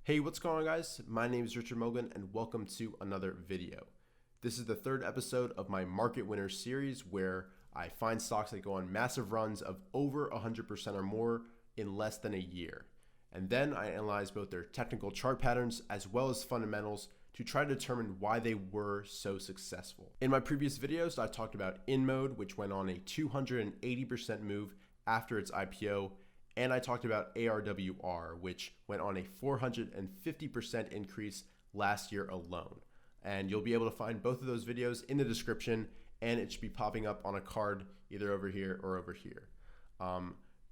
Hey, what's going on, guys? My name is Richard Mogan and welcome to another video. This is the third episode of my Market Winners series where I find stocks that go on massive runs of over 100% or more in less than a year. And then I analyze both their technical chart patterns as well as fundamentals to try to determine why they were so successful. In my previous videos, I talked about InMode, which went on a 280% move after its IPO, and I talked about ARWR, which went on a 450% increase last year alone. And you'll be able to find both of those videos in the description, and it should be popping up on a card either over here or over here.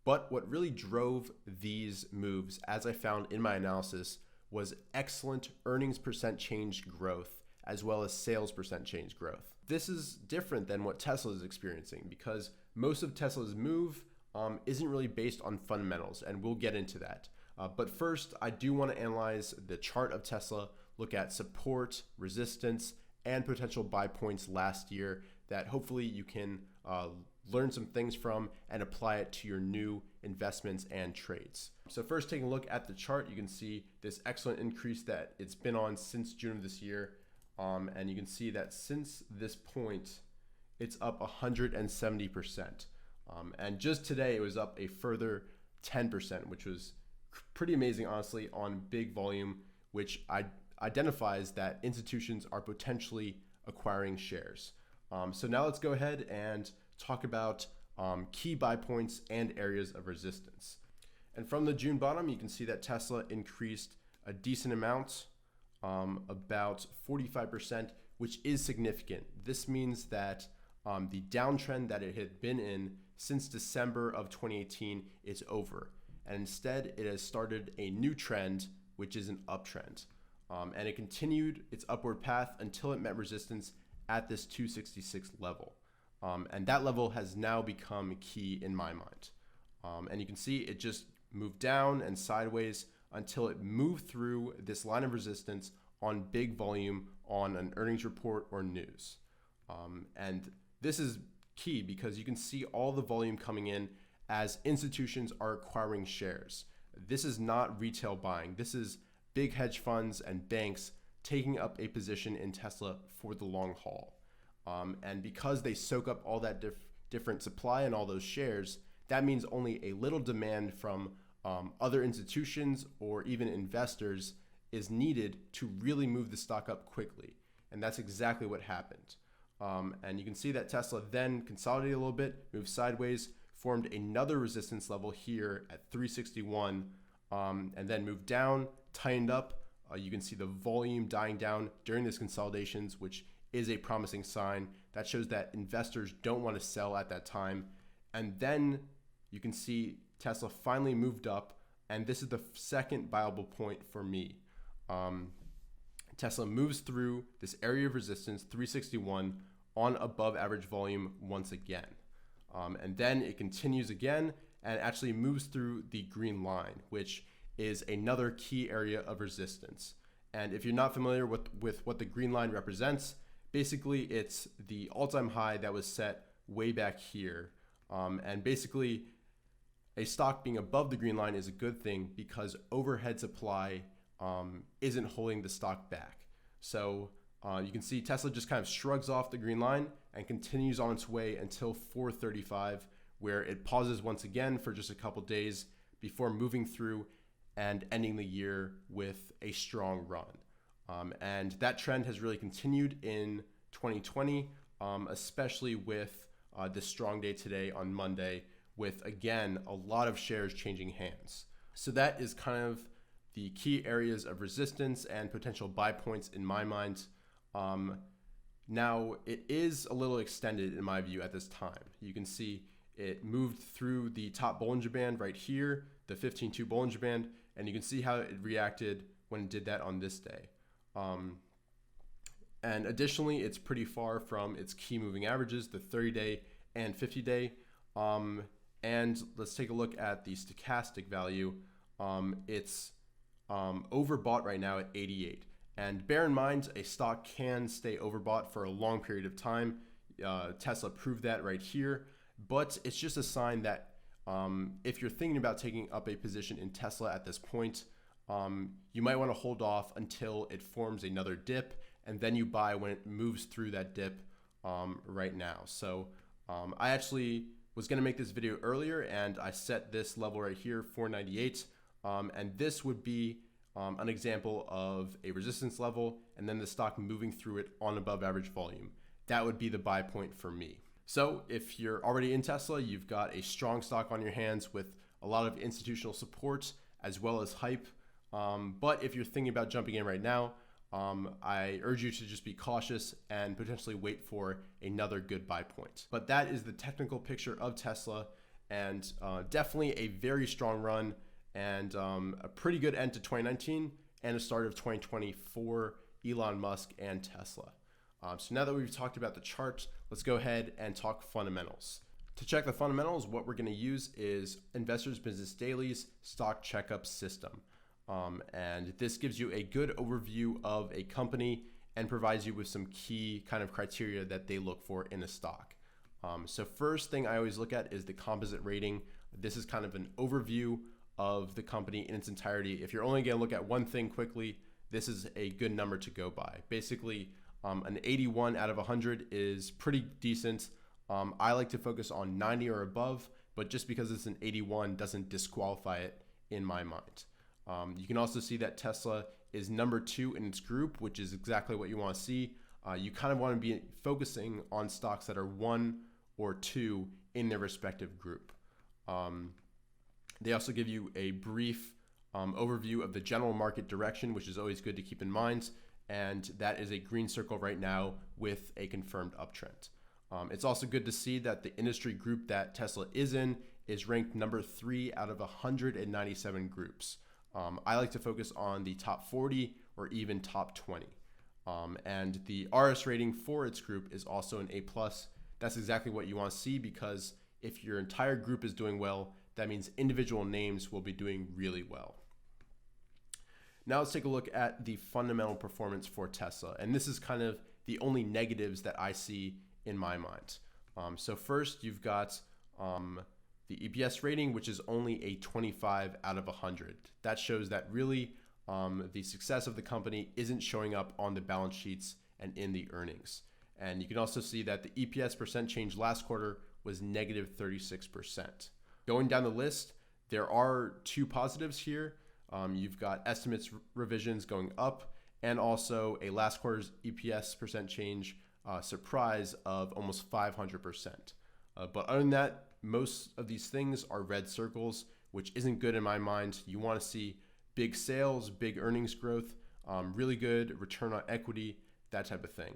But what really drove these moves, as I found in my analysis, was excellent earnings percent change growth as well as sales percent change growth. This is different than what Tesla is experiencing because most of Tesla's move isn't really based on fundamentals, and we'll get into that. But first, I do want to analyze the chart of Tesla, look at support, resistance, and potential buy points last year that hopefully you can learn some things from and apply it to your new investments and trades. So first, taking a look at the chart, you can see this excellent increase that it's been on since June of this year. And you can see that since this point, it's up 170%. And just today, it was up a further 10%, which was pretty amazing, honestly, on big volume, which identifies that institutions are potentially acquiring shares. So now let's go ahead and talk about key buy points and areas of resistance. And from the June bottom, you can see that Tesla increased a decent amount, about 45%, which is significant. This means that the downtrend that it had been in since December of 2018 is over. And instead, it has started a new trend, which is an uptrend. And it continued its upward path until it met resistance at this 266 level. And that level has now become key in my mind. And you can see it just moved down and sideways until it moved through this line of resistance on big volume on an earnings report or news. And this is key because you can see all the volume coming in as institutions are acquiring shares. This is not retail buying. This is big hedge funds and banks taking up a position in Tesla for the long haul. And because they soak up all that different supply and all those shares, that means only a little demand from other institutions or even investors is needed to really move the stock up quickly. And that's exactly what happened. And you can see that Tesla then consolidated a little bit, moved sideways, formed another resistance level here at 361, and then moved down, tightened up. You can see the volume dying down during these consolidations, which is a promising sign. That shows that investors don't want to sell at that time. And then you can see Tesla finally moved up, and this is the second viable point for me. Tesla moves through this area of resistance, 361, on above average volume once again. And then it continues again and actually moves through the green line, which is another key area of resistance. And if you're not familiar with what the green line represents, basically it's the all-time high that was set way back here. And basically a stock being above the green line is a good thing because overhead supply isn't holding the stock back. So you can see Tesla just kind of shrugs off the green line and continues on its way until 435, where it pauses once again for just a couple days before moving through and ending the year with a strong run. And that trend has really continued in 2020, especially with this strong day today on Monday, with, again, a lot of shares changing hands. So that is kind of the key areas of resistance and potential buy points in my mind. Now, it is a little extended in my view at this time. You can see it moved through the top Bollinger Band right here, the 15-2 Bollinger Band, and you can see how it reacted when it did that on this day. And additionally, it's pretty far from its key moving averages, the 30-day and 50-day. And let's take a look at the stochastic value. It's overbought right now at 88. And bear in mind, a stock can stay overbought for a long period of time. Tesla proved that right here. But it's just a sign that if you're thinking about taking up a position in Tesla at this point, you might want to hold off until it forms another dip, and then you buy when it moves through that dip right now. So I actually was going to make this video earlier, and I set this level right here, 498, and this would be an example of a resistance level, and then the stock moving through it on above average volume. That would be the buy point for me. So if you're already in Tesla, you've got a strong stock on your hands with a lot of institutional support as well as hype. But if you're thinking about jumping in right now, I urge you to just be cautious and potentially wait for another good buy point. But that is the technical picture of Tesla, and definitely a very strong run, and a pretty good end to 2019 and a start of 2020 for Elon Musk and Tesla. So now that we've talked about the chart, let's go ahead and talk fundamentals. To check the fundamentals, what we're going to use is Investors Business Daily's stock checkup system. And this gives you a good overview of a company and provides you with some key kind of criteria that they look for in a stock. So first thing I always look at is the composite rating. This is kind of an overview of the company in its entirety. If you're only going to look at one thing quickly, this is a good number to go by. Basically, an 81 out of 100 is pretty decent. I like to focus on 90 or above, but just because it's an 81 doesn't disqualify it in my mind. You can also see that Tesla is number 2 in its group, which is exactly what you want to see. You kind of want to be focusing on stocks that are 1 or 2 in their respective group. They also give you a brief overview of the general market direction, which is always good to keep in mind. And that is a green circle right now with a confirmed uptrend. It's also good to see that the industry group that Tesla is in is ranked number 3 out of 197 groups. I like to focus on the top 40 or even top 20. And the RS rating for its group is also an A+. That's exactly what you want to see, because if your entire group is doing well, that means individual names will be doing really well. Now let's take a look at the fundamental performance for Tesla. And this is kind of the only negatives that I see in my mind. So first, you've got the EPS rating, which is only a 25 out of 100. That shows that really the success of the company isn't showing up on the balance sheets and in the earnings. And you can also see that the EPS percent change last quarter was negative 36%. Going down the list, there are 2 positives here. You've got estimates revisions going up, and also a last quarter's EPS percent change surprise of almost 500%. But other than that, most of these things are red circles, which isn't good in my mind. You want to see big sales, big earnings growth, really good return on equity, that type of thing.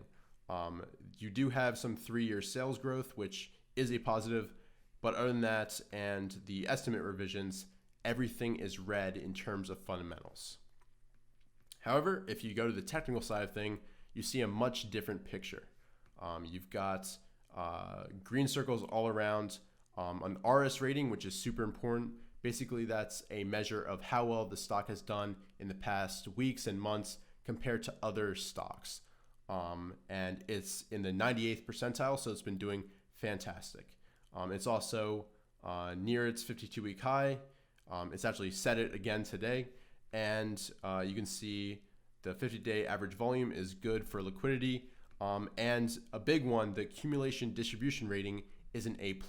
You do have some 3-year sales growth, which is a positive, but other than that and the estimate revisions, everything is red in terms of fundamentals. However, if you go to the technical side of thing, you see a much different picture. You've got green circles all around, an RS rating, which is super important. Basically, that's a measure of how well the stock has done in the past weeks and months compared to other stocks. And it's in the 98th percentile, so it's been doing fantastic. It's also near its 52-week high. It's actually set it again today. And you can see the 50-day average volume is good for liquidity. And a big one, the accumulation distribution rating, is an A+.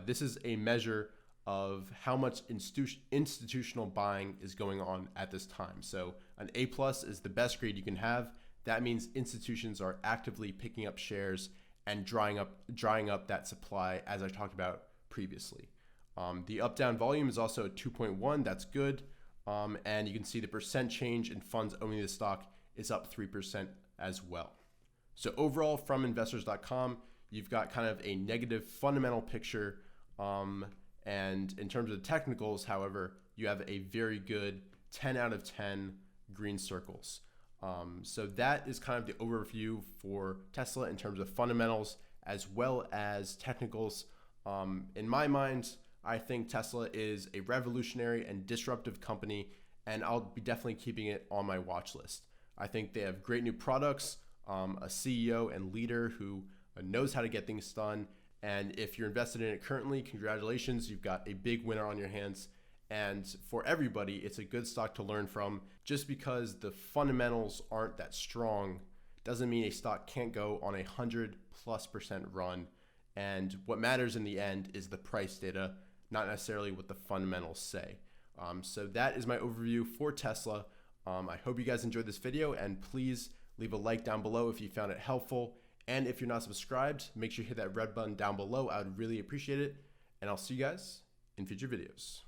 This is a measure of how much institutional buying is going on at this time. So an A+ is the best grade you can have. That means institutions are actively picking up shares and drying up that supply, as I talked about previously. The up-down volume is also 2.1. That's good. And you can see the percent change in funds owning the stock is up 3% as well. So overall, from investors.com, you've got kind of a negative fundamental picture. And in terms of the technicals, however, you have a very good 10 out of 10 green circles. So that is kind of the overview for Tesla in terms of fundamentals as well as technicals. In my mind, I think Tesla is a revolutionary and disruptive company, and I'll be definitely keeping it on my watch list. I think they have great new products, a CEO and leader who knows how to get things done. And if you're invested in it currently, congratulations, you've got a big winner on your hands. And for everybody, it's a good stock to learn from. Just because the fundamentals aren't that strong doesn't mean a stock can't go on a 100+% run. And what matters in the end is the price data, not necessarily what the fundamentals say. So that is my overview for Tesla. I hope you guys enjoyed this video, and please leave a like down below if you found it helpful. And if you're not subscribed, make sure you hit that red button down below. I would really appreciate it. And I'll see you guys in future videos.